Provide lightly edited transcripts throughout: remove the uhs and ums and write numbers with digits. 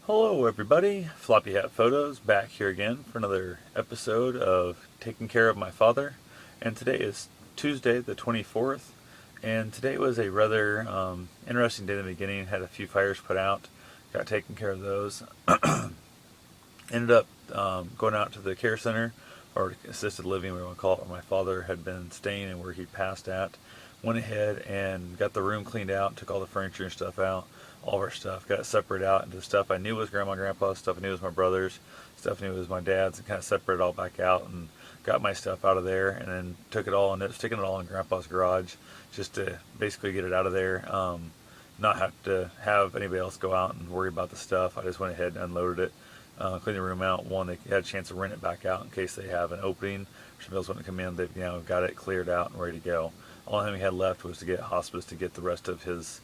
Hello everybody, Floppy Hat Photos back here again for another episode of Taking Care of My Father. And today is Tuesday the 24th, and today was a rather interesting day in the beginning. Had a few fires put out, got taken care of those. Ended up going out to the care center, or assisted living, we want to call it, where my father had been staying and where he passed at. Went ahead and got the room cleaned out, took all the furniture and stuff out, all of our stuff, got it separated out into stuff I knew was grandma and grandpa's, stuff I knew was my brother's, stuff I knew was my dad's, and kind of separated it all back out and got my stuff out of there, and then took it all and sticking it all in grandpa's garage just to basically get it out of there. Not have to have anybody else go out and worry about the stuff. I just went ahead and unloaded it, cleaned the room out. One, they had a chance to rent it back out in case they have an opening or somebody else want to come in. They've got it cleared out and ready to go. All thing we had left was to get hospice to get the rest of his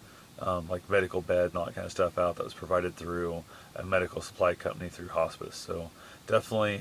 like medical bed and all that kind of stuff out that was provided through a medical supply company through hospice. So definitely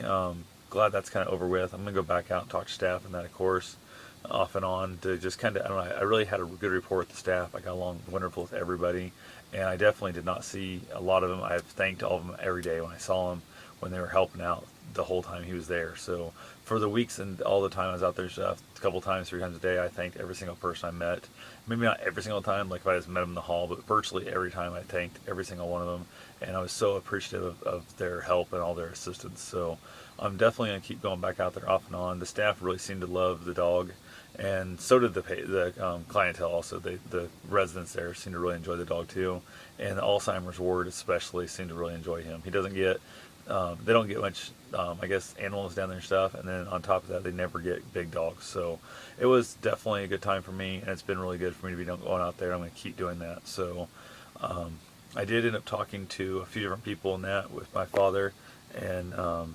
glad that's kind of over with. I'm gonna go back out and talk to staff and that, of course, off and on, to just kind of, I don't know, I really had a good rapport with the staff. I got along wonderful with everybody, and I definitely did not see a lot of them. I've thanked all of them every day when I saw them, when they were helping out the whole time he was there. So for the weeks and all the time I was out there, a couple times, 3 times a day, I thanked every single person I met. Maybe not every single time, like if I just met them in the hall, but virtually every time I thanked every single one of them. And I was so appreciative of their help and all their assistance. So I'm definitely going to keep going back out there off and on. The staff really seemed to love the dog, and so did the clientele also. The residents there seemed to really enjoy the dog too. And the Alzheimer's ward especially seemed to really enjoy him. He doesn't get they don't get much, I guess, animals down there and stuff, and then on top of that, they never get big dogs. So it was definitely a good time for me, and it's been really good for me to be going out there. I'm going to keep doing that. So I did end up talking to a few different people in that with my father, and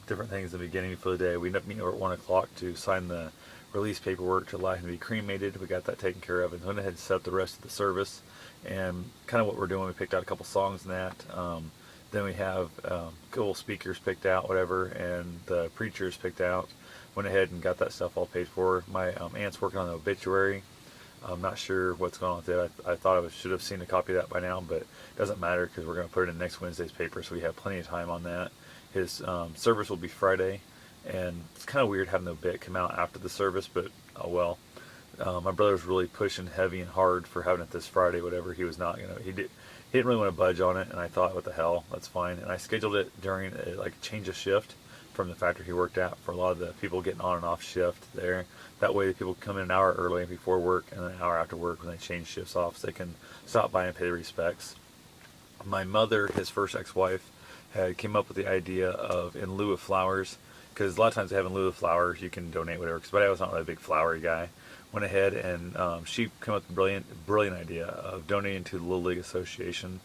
different things in the beginning for the day. We ended up meeting over at 1 o'clock to sign the release paperwork to allow him to be cremated. We got that taken care of, and went ahead and set up the rest of the service. And kind of what we're doing, we picked out a couple songs in that. Then we have couple speakers picked out, whatever, and the preachers picked out. Went ahead and got that stuff all paid for. My aunt's working on the obituary. I'm not sure what's going on with it. I thought I should have seen a copy of that by now, but it doesn't matter because we're going to put it in next Wednesday's paper, so we have plenty of time on that. His service will be Friday, and it's kind of weird having the obit come out after the service, but oh well. My brother was really pushing heavy and hard for having it this Friday, whatever. He was not gonna. He didn't really want to budge on it, and I thought, what the hell, that's fine. And I scheduled it during a change of shift from the factory he worked at for a lot of the people getting on and off shift there. That way, the people come in an hour early before work and an hour after work when they change shifts off, so they can stop by and pay the respects. My mother, his first ex-wife, had came up with the idea of, in lieu of flowers, because a lot of times they have in lieu of flowers, you can donate whatever. Because I was not really a big flowery guy. Went ahead and she came up with a brilliant idea of donating to the Little League Association.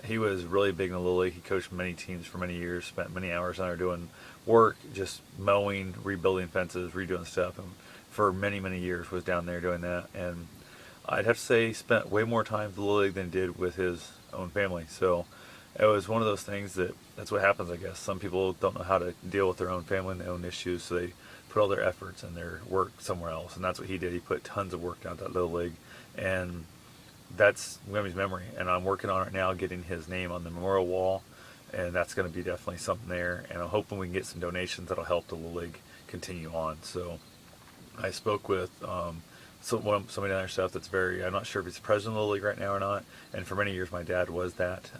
He was really big in the Little League. He coached many teams for many years, spent many hours on there doing work, just mowing, rebuilding fences, redoing stuff, and for many, many years was down there doing that. And I'd have to say he spent way more time with the Little League than he did with his own family. So it was one of those things that's what happens, I guess. Some people don't know how to deal with their own family and their own issues, so they put all their efforts and their work somewhere else. And that's what he did. He put tons of work down at that Little League, and that's Wimmy's memory. And I'm working on it now, getting his name on the memorial wall, and that's going to be definitely something there. And I'm hoping we can get some donations that'll help the Little League continue on. So I spoke with somebody down there stuff that's I'm not sure if he's the president of the Little League right now or not, and for many years my dad was that.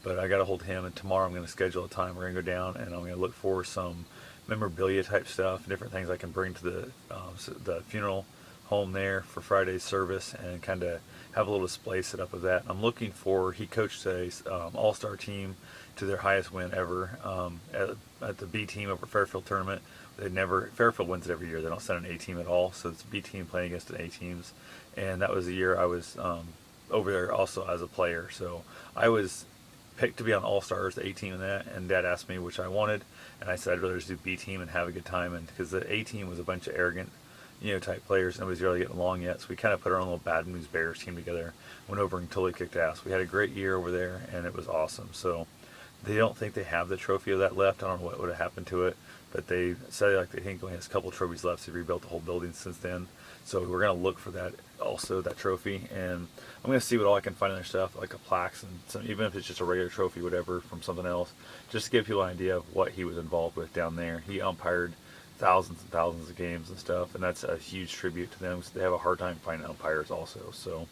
But I got to hold him, and tomorrow I'm going to schedule a time. We're going to go down, and I'm going to look for some memorabilia type stuff, different things I can bring to the funeral home there for Friday's service, and kind of have a little display set up of that. I'm looking for, he coached a all-star team to their highest win ever at the B team over Fairfield tournament. Fairfield wins it every year. They don't send an A team at all, so it's B team playing against an A teams. And that was the year I was over there also as a player. So I was picked to be on All Stars, the A team in that, and Dad asked me which I wanted, and I said I'd rather just do B team and have a good time, and because the A team was a bunch of arrogant, type players, nobody's really getting along yet, so we kind of put our own little Bad News Bears team together, went over and totally kicked ass. We had a great year over there, and it was awesome. So they don't think they have the trophy of that left. I don't know what would have happened to it, but they said they think only has a couple trophies left. So they rebuilt the whole building since then. So we're going to look for that also that trophy, and I'm gonna see what all I can find in their stuff, like a plaques and some, even if it's just a regular trophy, whatever, from something else, just to give people an idea of what he was involved with down there. He umpired thousands and thousands of games and stuff, and that's a huge tribute to them because they have a hard time finding umpires also. So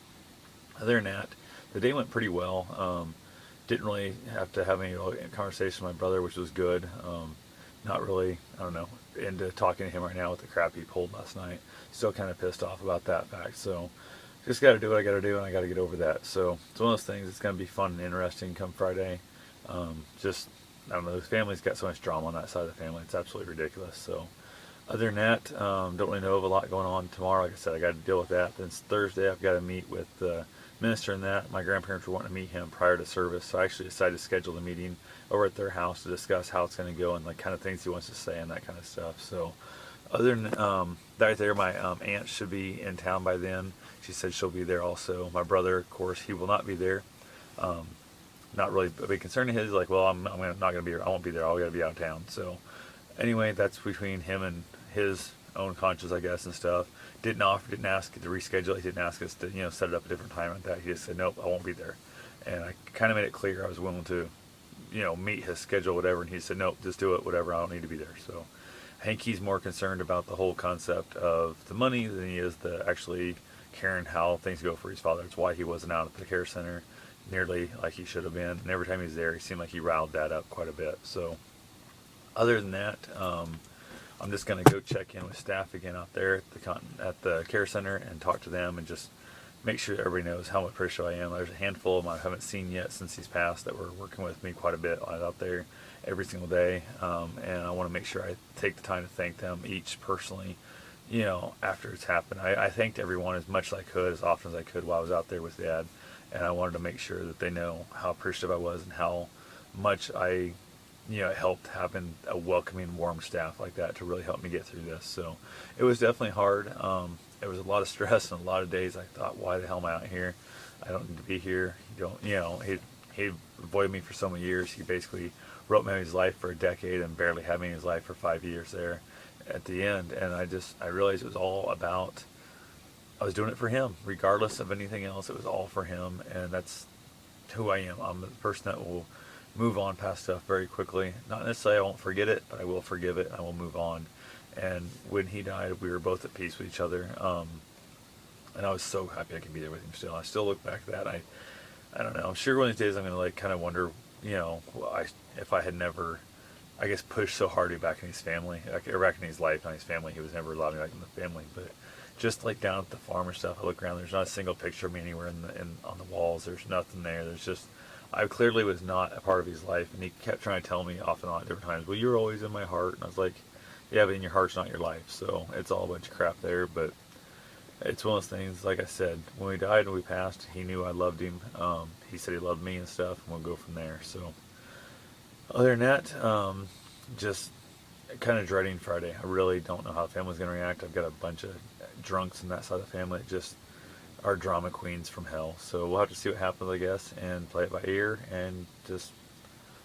other than that, the day went pretty well. Didn't really have to have any conversation with my brother, which was good. Not really, I don't know, into talking to him right now with the crap he pulled last night. Still kind of pissed off about that fact. So just got to do what I got to do, and I got to get over that. So it's one of those things. It's going to be fun and interesting come Friday. Just, I don't know, the family's got so much drama on that side of the family. It's absolutely ridiculous. So other than that, don't really know of a lot going on tomorrow. Like I said, I got to deal with that. Then Thursday, I've got to meet with the minister and that. My grandparents were wanting to meet him prior to service, so I actually decided to schedule the meeting over at their house to discuss how it's going to go and like kind of things he wants to say and that kind of stuff. So other than that right there, my aunt should be in town by then. She said she'll be there also. My brother, of course, he will not be there. Not really a big concern of his. Like, well, I'm not going to be here. I won't be there. I'll got to be out of town. So anyway, that's between him and his own conscience, I guess, and stuff. Didn't ask to reschedule. He didn't ask us to, set it up a different time like that. He just said, nope, I won't be there. And I kind of made it clear I was willing to, meet his schedule, whatever. And he said, nope, just do it, whatever. I don't need to be there. So I think he's more concerned about the whole concept of the money than he is the actually caring how things go for his father. It's why he wasn't out at the care center nearly like he should have been. And every time he was there, he seemed like he riled that up quite a bit. So other than that, I'm just going to go check in with staff again out there at the care center and talk to them and just make sure that everybody knows how appreciative I am. There's a handful of them I haven't seen yet since he's passed that were working with me quite a bit out there every single day, and I want to make sure I take the time to thank them each personally, after it's happened. I thanked everyone as much as I could, as often as I could while I was out there with Dad, and I wanted to make sure that they know how appreciative I was and how much it helped having a welcoming, warm staff like that to really help me get through this. So it was definitely hard. It was a lot of stress and a lot of days I thought, why the hell am I out here? I don't need to be here. He avoided me for so many years. He basically wrote me his life for a decade and barely had me in his life for 5 years there at the end. And I realized it was all about, I was doing it for him. Regardless of anything else, it was all for him. And that's who I am. I'm the person that will move on past stuff very quickly. Not necessarily I won't forget it, but I will forgive it and I will move on. And when he died, we were both at peace with each other. And I was so happy I could be there with him still. I still look back at that. I don't know. I'm sure one of these days I'm going to like kind of wonder, if I had never, I guess, pushed so hard to be back in his family, or back in his life, not his family. He was never allowed me back in the family. But just like down at the farm or stuff, I look around. There's not a single picture of me anywhere on the walls. There's nothing there. There's just, I clearly was not a part of his life, and he kept trying to tell me off and on at different times, well, you're always in my heart. And I was like, yeah, but in your heart's not your life. So it's all a bunch of crap there. But it's one of those things, like I said, when we died and we passed, he knew I loved him. He said he loved me and stuff, and we'll go from there. So other than that, just kind of dreading Friday. I really don't know how the family's going to react. I've got a bunch of drunks in that side of the family that just are drama queens from hell. So we'll have to see what happens, I guess, and play it by ear and just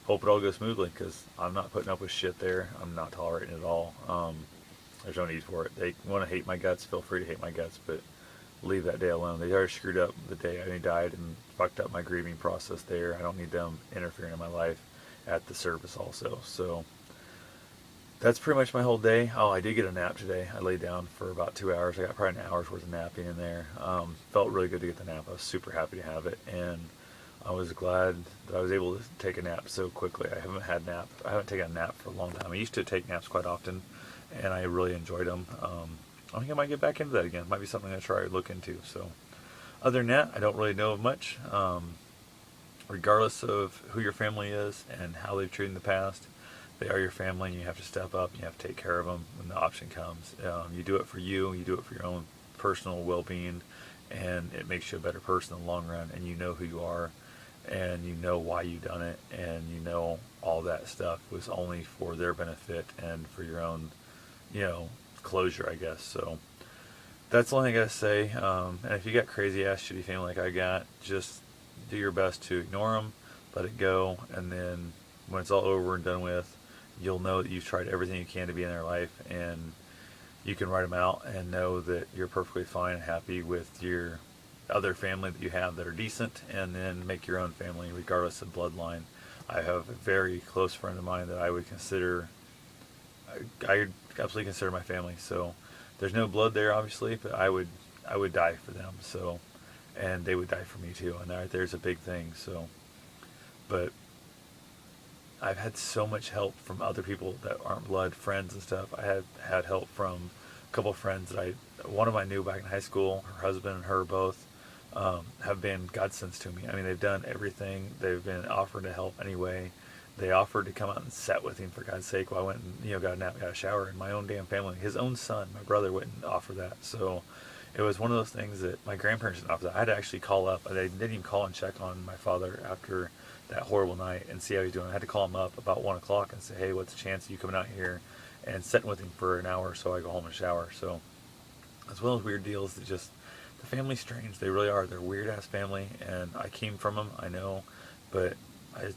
hope it all goes smoothly, because I'm not putting up with shit there. I'm not tolerating it at all. There's no need for it. They want to hate my guts, feel free to hate my guts, but leave that day alone. They already screwed up the day he died and fucked up my grieving process there. I don't need them interfering in my life at the service also. So that's pretty much my whole day. Oh, I did get a nap today. I laid down for about 2 hours. I got probably an hour's worth of napping in there. Felt really good to get the nap. I was super happy to have it, and I was glad that I was able to take a nap so quickly. I haven't taken a nap for a long time. I used to take naps quite often, and I really enjoyed them. I think I might get back into that again. Might be something I try to look into. So other than that, I don't really know much. Regardless of who your family is and how they've treated in the past, they are your family, and you have to step up, and you have to take care of them when the option comes. You do it for you do it for your own personal well-being, and it makes you a better person in the long run, and you know who you are, and you know why you've done it, and you know all that stuff was only for their benefit and for your own, closure, I guess. So that's the only thing I gotta say. And if you got crazy ass shitty family like I got, just do your best to ignore them, let it go, and then when it's all over and done with, you'll know that you've tried everything you can to be in their life, and you can write them out and know that you're perfectly fine and happy with your other family that you have that are decent, and then make your own family regardless of bloodline. I have a very close friend of mine that I would consider, I would absolutely consider my family. So there's no blood there, obviously, but I would die for them. So, and they would die for me too. And that, there's a big thing. So, but I've had so much help from other people that aren't blood friends and stuff. I have had help from a couple of friends that one of them I knew back in high school. Her husband and her both have been godsends to me. I mean, they've done everything. They've been offered to help anyway. They offered to come out and sit with him for God's sake while I went and got a nap, got a shower. And my own damn family, his own son, my brother, wouldn't offer that. So it was one of those things that my grandparents didn't offer that. I had to actually call up. They didn't even call and check on my father after that horrible night and see how he's doing. I had to call him up about 1 o'clock and say, hey, what's the chance of you coming out here and sitting with him for an hour so I go home and shower. So it's one of those weird deals that just, the family's strange. They really are. They're a weird ass family, and I came from them, I know, but I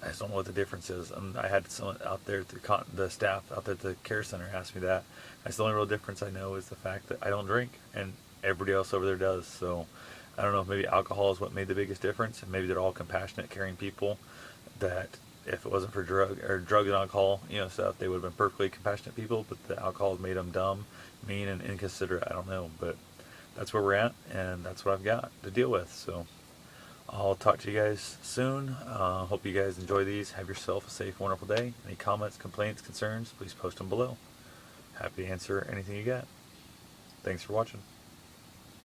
just don't know what the difference is. And I had someone out there, the staff out there at the care center ask me that. That's the only real difference I know is the fact that I don't drink, and everybody else over there does. So I don't know if maybe alcohol is what made the biggest difference, and maybe they're all compassionate, caring people that if it wasn't for drug and alcohol, stuff, they would have been perfectly compassionate people, but the alcohol has made them dumb, mean, and inconsiderate. I don't know, but that's where we're at, and that's what I've got to deal with. So I'll talk to you guys soon. Hope you guys enjoy these. Have yourself a safe, wonderful day. Any comments, complaints, concerns, please post them below. Happy to answer anything you got. Thanks for watching.